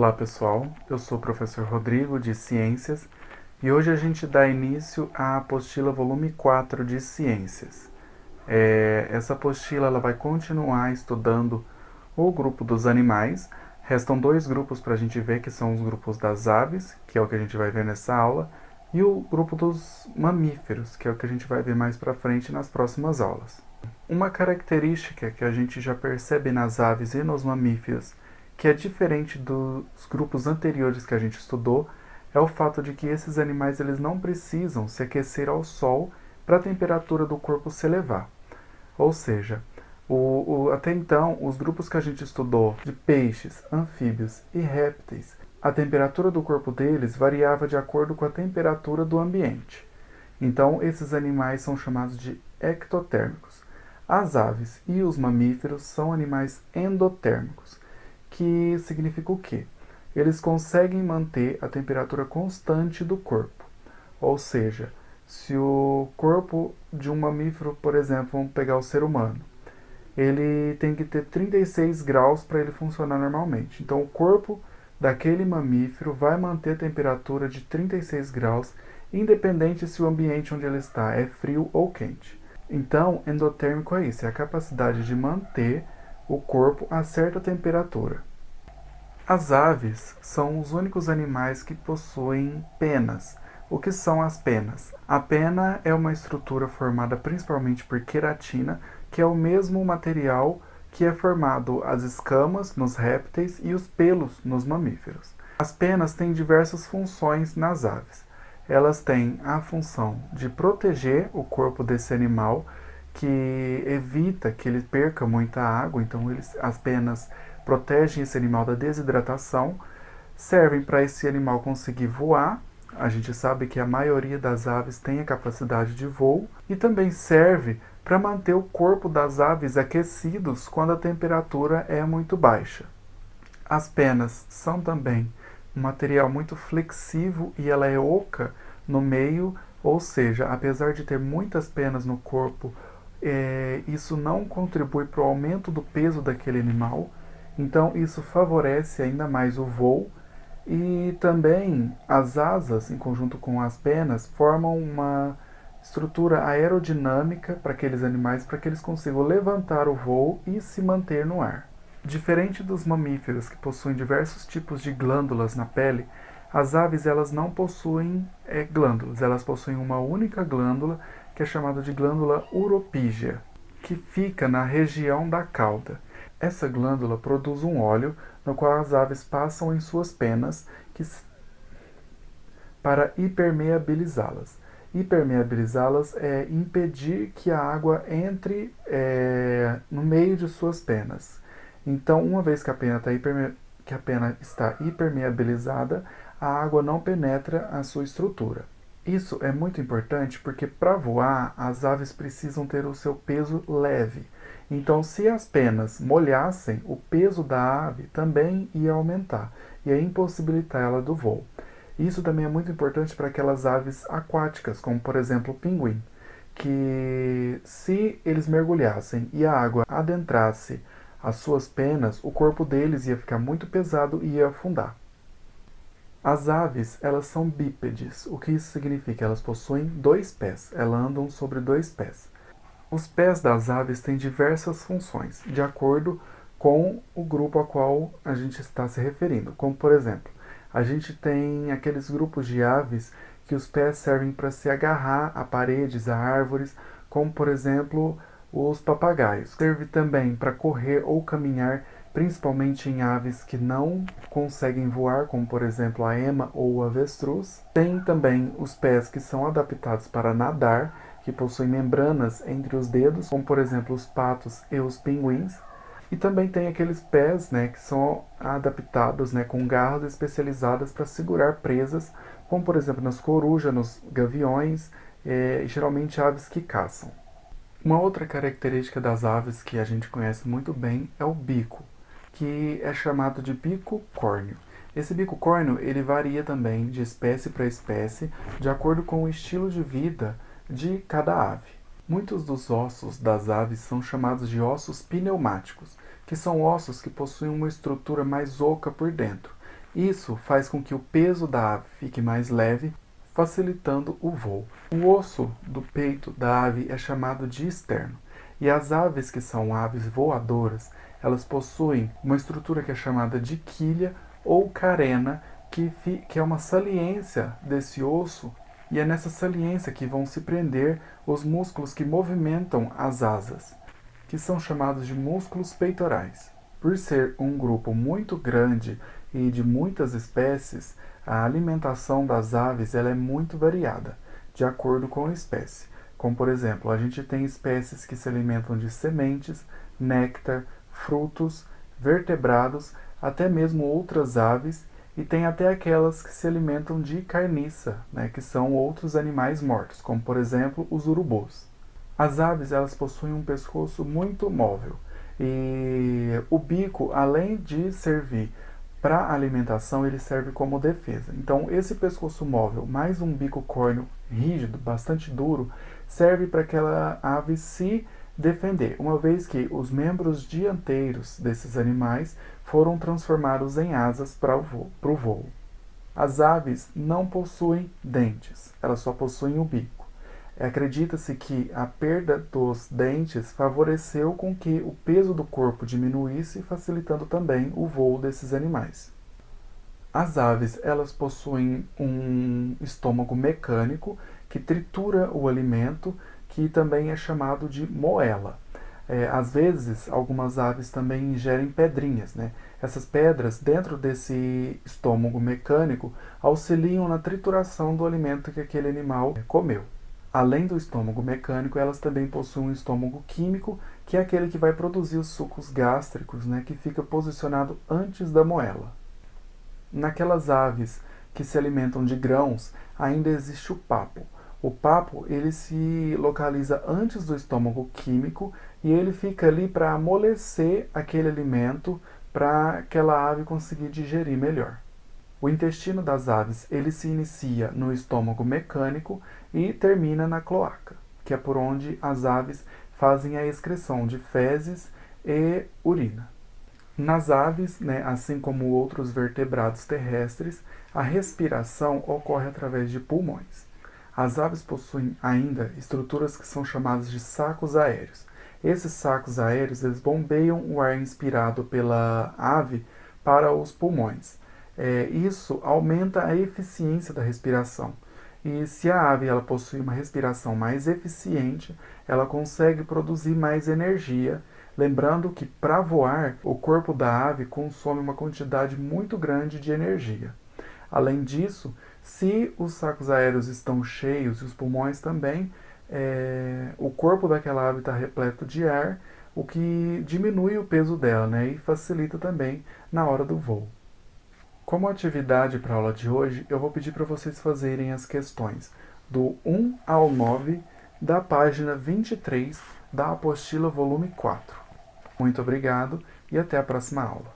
Olá pessoal, eu sou o professor Rodrigo de Ciências e hoje a gente dá início à apostila volume 4 de Ciências. Essa apostila ela vai continuar estudando o grupo dos animais. Restam dois grupos para a gente ver, que são os grupos das aves, que é o que a gente vai ver nessa aula, e o grupo dos mamíferos, que é o que a gente vai ver mais para frente nas próximas aulas. Uma característica que a gente já percebe nas aves e nos mamíferos, que é diferente dos grupos anteriores que a gente estudou, é o fato de que esses animais eles não precisam se aquecer ao sol para a temperatura do corpo se elevar. Ou seja, até então, os grupos que a gente estudou de peixes, anfíbios e répteis, a temperatura do corpo deles variava de acordo com a temperatura do ambiente. Então, esses animais são chamados de ectotérmicos. As aves e os mamíferos são animais endotérmicos, que significa o quê? Eles conseguem manter a temperatura constante do corpo. Ou seja, se o corpo de um mamífero, por exemplo, vamos pegar o ser humano, ele tem que ter 36 graus para ele funcionar normalmente. Então, o corpo daquele mamífero vai manter a temperatura de 36 graus, independente se o ambiente onde ele está é frio ou quente. Então, endotérmico é isso, é a capacidade de manter o corpo a certa temperatura. As aves são os únicos animais que possuem penas. O que são as penas? A pena é uma estrutura formada principalmente por queratina, que é o mesmo material que é formado as escamas nos répteis e os pelos nos mamíferos. As penas têm diversas funções nas aves. Elas têm a função de proteger o corpo desse animal, que evita que ele perca muita água, então as penas protegem esse animal da desidratação, servem para esse animal conseguir voar. A gente sabe que a maioria das aves tem a capacidade de voo, e também serve para manter o corpo das aves aquecidos quando a temperatura é muito baixa. As penas são também um material muito flexível e ela é oca no meio, ou seja, apesar de ter muitas penas no corpo, isso não contribui para o aumento do peso daquele animal, então isso favorece ainda mais o voo. E também as asas, em conjunto com as penas, formam uma estrutura aerodinâmica para aqueles animais, para que eles consigam levantar o voo e se manter no ar. Diferente dos mamíferos, que possuem diversos tipos de glândulas na pele, as aves elas não possuem glândulas, elas possuem uma única glândula, que é chamada de glândula uropígea, que fica na região da cauda. Essa glândula produz um óleo no qual as aves passam em suas penas para hipermeabilizá-las. Hipermeabilizá-las é impedir que a água entre no meio de suas penas. Então, uma vez que a pena está hipermeabilizada, a água não penetra a sua estrutura. Isso é muito importante porque para voar, as aves precisam ter o seu peso leve. Então, se as penas molhassem, o peso da ave também ia aumentar e ia impossibilitar ela do voo. Isso também é muito importante para aquelas aves aquáticas, como por exemplo o pinguim, que se eles mergulhassem e a água adentrasse as suas penas, o corpo deles ia ficar muito pesado e ia afundar. As aves, elas são bípedes. O que isso significa? Elas possuem dois pés, elas andam sobre dois pés. Os pés das aves têm diversas funções, de acordo com o grupo a qual a gente está se referindo. Como, por exemplo, a gente tem aqueles grupos de aves que os pés servem para se agarrar a paredes, a árvores, como, por exemplo, os papagaios. Serve também para correr ou caminhar, principalmente em aves que não conseguem voar, como, por exemplo, a ema ou o avestruz. Tem também os pés que são adaptados para nadar, que possuem membranas entre os dedos, como por exemplo os patos e os pinguins. E também tem aqueles pés, que são adaptados, com garras especializadas para segurar presas, como por exemplo nas corujas, nos gaviões, e geralmente aves que caçam. Uma outra característica das aves que a gente conhece muito bem é o bico, que é chamado de bico córneo. Esse bico córneo ele varia também de espécie para espécie, de acordo com o estilo de vida de cada ave. Muitos dos ossos das aves são chamados de ossos pneumáticos, que são ossos que possuem uma estrutura mais oca por dentro. Isso faz com que o peso da ave fique mais leve, facilitando o voo. O osso do peito da ave é chamado de esterno. E as aves que são aves voadoras, elas possuem uma estrutura que é chamada de quilha ou carena, que é uma saliência desse osso, e é nessa saliência que vão se prender os músculos que movimentam as asas, que são chamados de músculos peitorais. Por ser um grupo muito grande e de muitas espécies, a alimentação das aves ela é muito variada, de acordo com a espécie. Como, por exemplo, a gente tem espécies que se alimentam de sementes, néctar, frutos, vertebrados, até mesmo outras aves, e tem até aquelas que se alimentam de carniça, né, que são outros animais mortos, como, por exemplo, os urubus. As aves elas possuem um pescoço muito móvel e o bico, além de servir para alimentação, ele serve como defesa. Então, esse pescoço móvel mais um bico córneo rígido, bastante duro, serve para aquela ave se defender, uma vez que os membros dianteiros desses animais foram transformados em asas para o voo. As aves não possuem dentes, elas só possuem o bico. Acredita-se que a perda dos dentes favoreceu com que o peso do corpo diminuísse, facilitando também o voo desses animais. As aves, elas possuem um estômago mecânico que tritura o alimento, que também é chamado de moela. Às vezes, algumas aves também ingerem pedrinhas, né? Essas pedras, dentro desse estômago mecânico, auxiliam na trituração do alimento que aquele animal comeu. Além do estômago mecânico, elas também possuem um estômago químico, que é aquele que vai produzir os sucos gástricos, né, que fica posicionado antes da moela. Naquelas aves que se alimentam de grãos, ainda existe o papo. O papo ele se localiza antes do estômago químico e ele fica ali para amolecer aquele alimento para aquela ave conseguir digerir melhor. O intestino das aves ele se inicia no estômago mecânico e termina na cloaca, que é por onde as aves fazem a excreção de fezes e urina. Nas aves, né, assim como outros vertebrados terrestres, a respiração ocorre através de pulmões. As aves possuem ainda estruturas que são chamadas de sacos aéreos. Esses sacos aéreos eles bombeiam o ar inspirado pela ave para os pulmões. Isso aumenta a eficiência da respiração. E se a ave ela possui uma respiração mais eficiente, ela consegue produzir mais energia. Lembrando que para voar, o corpo da ave consome uma quantidade muito grande de energia. Além disso, se os sacos aéreos estão cheios e os pulmões também, o corpo daquela ave está repleto de ar, o que diminui o peso dela, né, e facilita também na hora do voo. Como atividade para a aula de hoje, eu vou pedir para vocês fazerem as questões do 1 ao 9 da página 23 da apostila volume 4. Muito obrigado e até a próxima aula.